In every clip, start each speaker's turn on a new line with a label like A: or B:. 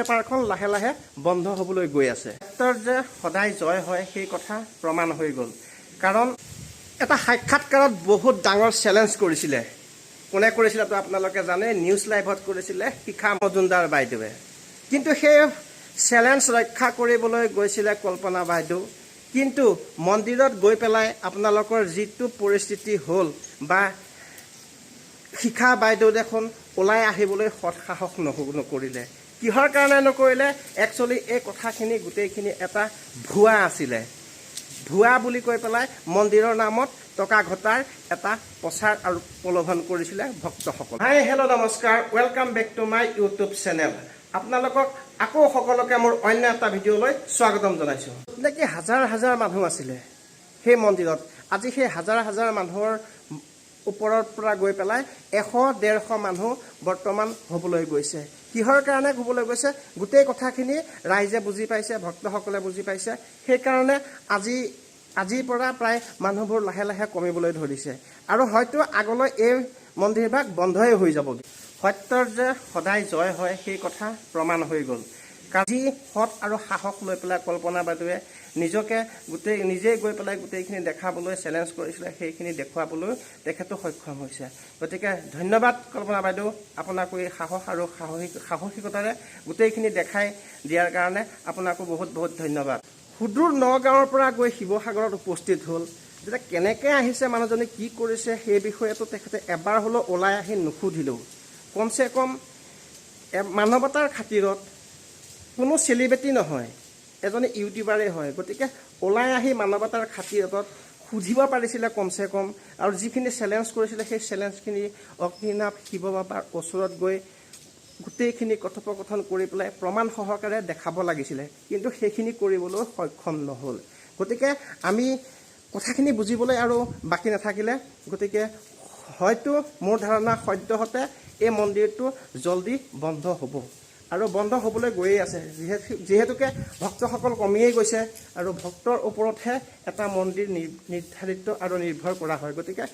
A: বেপাৰখন লাহে লাহে বন্ধ হ'বলৈ গৈ আছে। সত্যৰ যে সদায় জয় হয় সেই কথা প্ৰমাণ হৈ গ'ল। কাৰণ এটা সাক্ষাৎকাৰত বহুত ডাঙৰ চেলেঞ্জ কৰিছিলে। কোনে কৰিছিলে তো আপোনালোকে জানে, নিউজ লাইভত কৰিছিলে শিখা মজুমদাৰ বাইদেৱে। কিন্তু সেই চেলেঞ্জ ৰক্ষা কৰিবলৈ গৈছিলে কল্পনা বাইদেউ। কিন্তু মন্দিৰত গৈ পেলাই আপোনালোকৰ যিটো পৰিস্থিতি হ'ল, বা শিখা বাইদেউ দেখোন ওলাই আহিবলৈ সৎসাহস নকৰিলে। কিহৰ কাৰণে নকৰিলে? একচুৱেলি এই কথাখিনি গোটেইখিনি এটা ভুৱা আছিলে। ভুৱা বুলি কৈ পেলাই মন্দিৰৰ নামত টকা ঘটাৰ এটা প্ৰচাৰ আৰু প্ৰলোভন কৰিছিলে ভক্তসকল। হাই হেল্ল' নমস্কাৰ, welcome back to my YouTube channel. আপোনালোকক আকৌ সকলোকে মোৰ অন্য এটা ভিডিঅ'লৈ স্বাগতম জনাইছোঁ। নেকি হাজাৰ হাজাৰ মানুহ আছিলে সেই মন্দিৰত। আজি সেই হাজাৰ হাজাৰ মানুহৰ ওপৰৰ পৰা গৈ পেলাই 100-150 মানুহ বৰ্তমান হ'বলৈ গৈছে। কিহৰ কাৰণে হ'বলৈ গৈছে? গোটেই কথাখিনি ৰাইজে বুজি পাইছে, ভক্তসকলে বুজি পাইছে। সেইকাৰণে আজিৰ পৰা প্ৰায় মানুহবোৰ লাহে লাহে কমিবলৈ ধৰিছে, আৰু হয়তো আগলৈ এই মন্দিৰভাগ বন্ধই হৈ যাবগৈ। সত্যৰ যে সদায় জয় হয় সেই কথা প্ৰমাণ হৈ গ'ল। যি সৎ আৰু সাহস লৈ পেলাই কল্পনা বাইদেৱে নিজেই গৈ পেলাই গোটেইখিনি দেখাবলৈ চেলেঞ্জ কৰিছিলে, সেইখিনি দেখুৱাবলৈ তেখেতো সক্ষম হৈছে। গতিকে ধন্যবাদ কল্পনা বাইদেউ, আপোনাকো এই সাহস আৰু সাহসিকতাৰে গোটেইখিনি দেখাই দিয়াৰ কাৰণে আপোনাকো বহুত বহুত ধন্যবাদ। সুদূৰ নগাঁৱৰ পৰা গৈ শিৱসাগৰত উপস্থিত হ'ল। যেতিয়া কেনেকৈ আহিছে মানুহজনে, কি কৰিছে, সেই বিষয়েতো তেখেতে এবাৰ হ'লেও ওলাই আহি নুসুধিলেও। কমচে কম মানৱতাৰ খাতিৰত কোনো চেলিব্ৰিটি নহয়, এজনী ইউটিউবাৰেই হয়। গতিকে ওলাই আহি মানৱতাৰ খাতিৰত সুধিব পাৰিছিলে কমচে কম। আৰু যিখিনি চেলেঞ্জ কৰিছিলে সেই চেলেঞ্জখিনি অগ্নিনাভ শিৱ বাবাৰ ওচৰত গৈ গোটেইখিনি কথোপকথন কৰি পেলাই প্ৰমাণ সহকাৰে দেখাব লাগিছিলে। কিন্তু সেইখিনি কৰিবলৈ সক্ষম নহ'ল। গতিকে আমি কথাখিনি বুজিবলৈ আৰু বাকী নাথাকিলে। গতিকে হয়তো মোৰ ধাৰণা সদ্যহতে এই মন্দিৰটো জলদি বন্ধ হ'ব, আৰু বন্ধ হ'বলৈ গৈয়ে আছে। যিহেতুকে ভক্তসকল কমিয়েই গৈছে, আৰু ভক্তৰ ওপৰতহে এটা মন্দিৰ নিৰ্ধাৰিত আৰু নিৰ্ভৰ কৰা হয়। গতিকে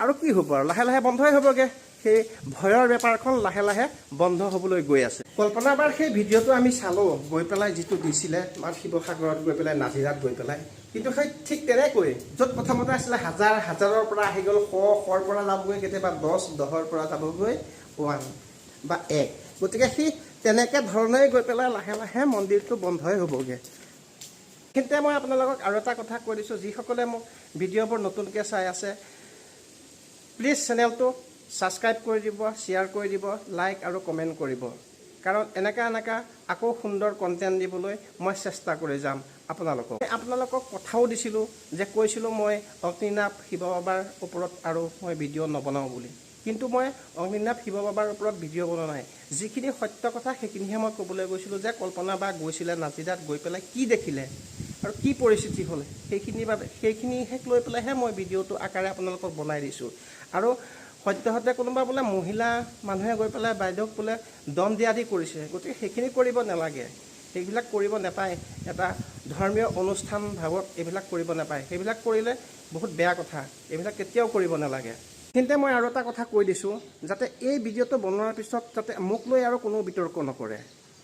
A: আৰু কি হ'ব, আৰু লাহে লাহে বন্ধই হ'বগৈ। সেই ভয়ৰ বেপাৰখন লাহে লাহে বন্ধ হ'বলৈ গৈ আছে। কল্পনাবাৰ সেই ভিডিঅ'টো আমি চালোঁ, গৈ পেলাই যিটো দিছিলে শিৱসাগৰত গৈ পেলাই, নাজিৰাত গৈ পেলাই। কিন্তু সেই ঠিক তেনেকৈ য'ত প্ৰথমতে আছিলে হাজাৰৰ পৰা আহি গ'ল 100ৰ পৰা যাবগৈ, কেতিয়াবা 10ৰ পৰা যাবগৈ 1 বা 1। গতিকে সি তেনেকৈ ধৰণেই গৈ পেলাই লাহে লাহে মন্দিৰটো বন্ধই হ'বগৈ। কিন্তু মই আপোনালোকক আৰু এটা কথা কৈ দিছোঁ, যিসকলে মোক ভিডিঅ'বোৰ নতুনকৈ চাই আছে, প্লিজ চেনেলটো ছাবস্ক্ৰাইব কৰি দিব, শ্বেয়াৰ কৰি দিব, লাইক আৰু কমেণ্ট কৰিব। কাৰণ এনেকা আকৌ সুন্দৰ কণ্টেণ্ট দিবলৈ মই চেষ্টা কৰি যাম আপোনালোকক কথাও দিছিলোঁ যে কৈছিলোঁ মই অগ্নিনাভ শিৱ বাবাৰ ওপৰত আৰু মই ভিডিঅ' নবনাওঁ বুলি। কিন্তু মই অগ্নিনাভ শিৱ বাবাৰ ওপৰত ভিডিঅ' বনোৱা নাই। যিখিনি সত্য কথা সেইখিনিহে মই ক'বলৈ গৈছিলোঁ, যে কল্পনা বা গৈছিলে নাজিৰাত, গৈ পেলাই কি দেখিলে আৰু কি পৰিস্থিতি হ'ল, সেইখিনিহে লৈ পেলাইহে মই ভিডিঅ'টো আকাৰে আপোনালোকক বনাই দিছোঁ। আৰু সদ্যহতে কোনোবা বোলে মহিলা মানুহে গৈ পেলাই বাইদেউক বোলে দম দিয়া দি কৰিছে। গতিকে সেইখিনি কৰিব নালাগে, সেইবিলাক কৰিব নাপায়। এটা ধৰ্মীয় অনুষ্ঠান ভাৱত এইবিলাক কৰিব নাপায়। সেইবিলাক কৰিলে বহুত বেয়া কথা, এইবিলাক কেতিয়াও কৰিব নালাগে। কিন্তু মই আৰু এটা কথা কৈ দিছোঁ, যাতে এই ভিডিঅ'টো বনোৱাৰ পিছত যাতে মোক লৈ আৰু কোনো বিতৰ্ক নকৰে।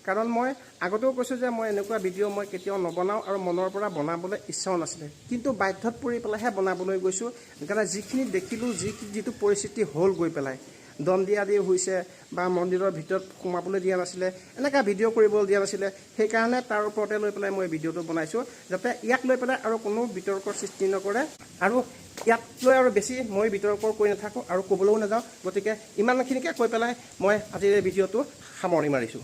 A: কাৰণ মই আগতেও কৈছোঁ যে মই এনেকুৱা ভিডিঅ' মই কেতিয়াও নবনাওঁ, আৰু মনৰ পৰা বনাবলৈ ইচ্ছাও নাছিলে। কিন্তু বাধ্যত পৰি পেলাইহে বনাবলৈ গৈছোঁ। কাৰণ যিখিনি দেখিলোঁ, যিটো পৰিস্থিতি হ'ল, গৈ পেলাই দম দিয়া দি হৈছে, বা মন্দিৰৰ ভিতৰত সোমাবলৈ দিয়া নাছিলে, এনেকুৱা ভিডিঅ' কৰিবলৈ দিয়া নাছিলে। সেইকাৰণে তাৰ ওপৰতে লৈ পেলাই মই ভিডিঅ'টো বনাইছোঁ, যাতে ইয়াক লৈ পেলাই আৰু কোনো বিতৰ্কৰ সৃষ্টি নকৰে, আৰু ইয়াক লৈ আৰু বেছি মই বিতৰ্ক কৰি নাথাকোঁ আৰু ক'বলৈও নাযাওঁ। গতিকে ইমানখিনিকে কৈ পেলাই মই আজিৰ এই ভিডিঅ'টো সামৰণি মাৰিছোঁ।